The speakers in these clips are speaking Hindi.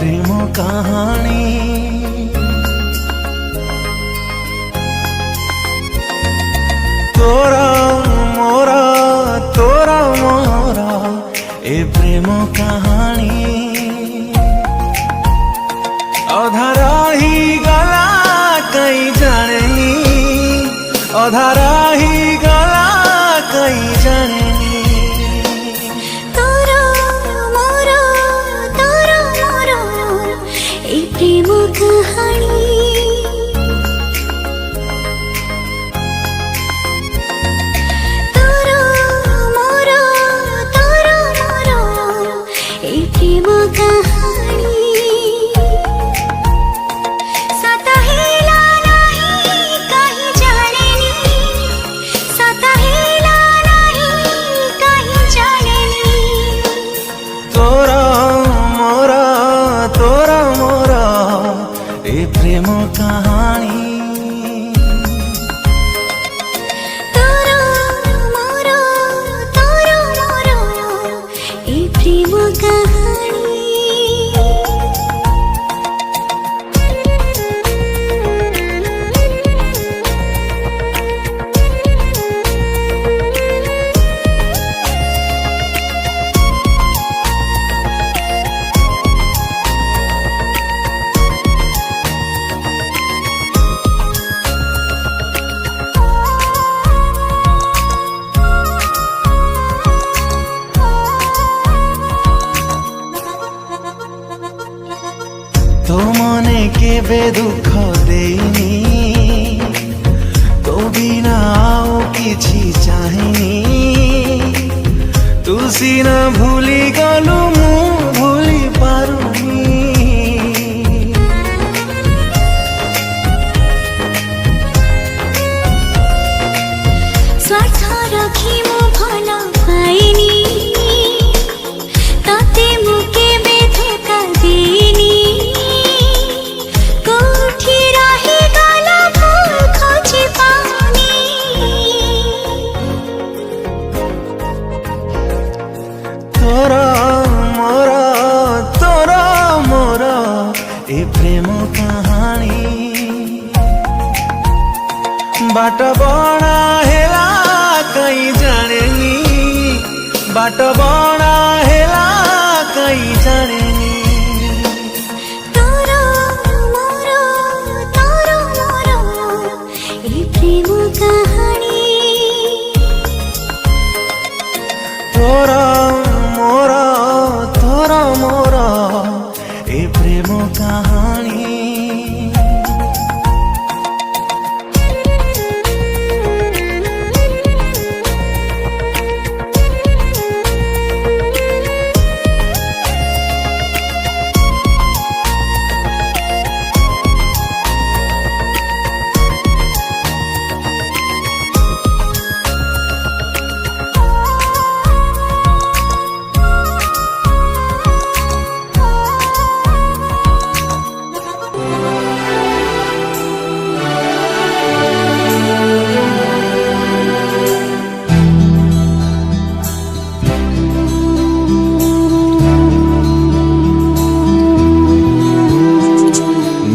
प्रेम कहानी तोरा मोरा ए प्रेम कहानी अधारा ही गला कहीं जानेनी अधारा ही गला कहीं जानेनी तोरा मोरा ए प्रेम कहानी तोरा मोरा ए प्रेम कहानी सताहेला नहीं कहीं जानेनी सताहेला नहीं कहीं जानेनी तोरा मोरा ए प्रेम कहानी तोरा मोरा ए प्रेम कहानी तो मने केबे दुख देनी तो बिना आओ किछि चाहेनी तू सीना भूली गलु मु भूली पारुनी स्वार्थ रखी मु भल पाइनी तते मु केबे धोखा देनी कोठी रही गला भूल खोजी पानी तोरा मोरा ए प्रेम कहानी बाट बड़ा हेला कहीं जानेनी बाट बड़ा हेला कहीं जानेनी तोरा मोरा ए प्रेम कहानी तोरा मोरा ए प्रेम कहानी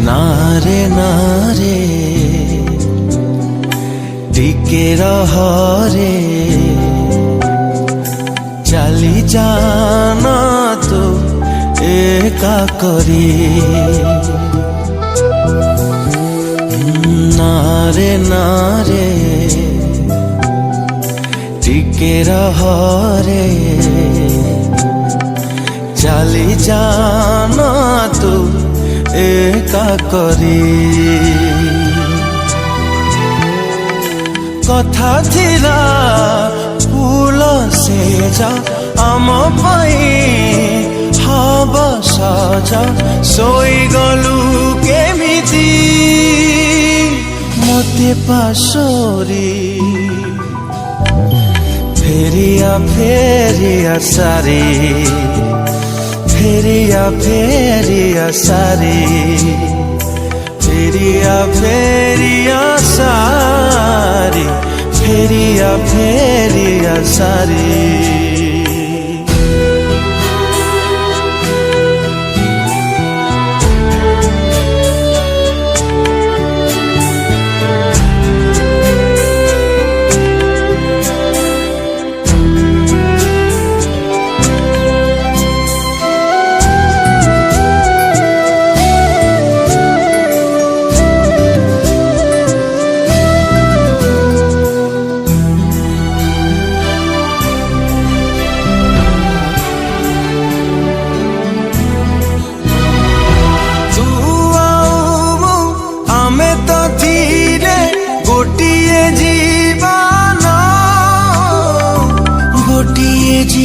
नारे टिके रहे चली जाना तो एका करी नारे टिके रहे चली जाना तो एका करी कथा थिला फूल से जा आम पाई हब सजा सोई गलु केमिति मते पासोरी फेरिया सारी फेरिया सारी फेरिया सारी फेरिया सारी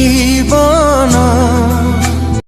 सारी,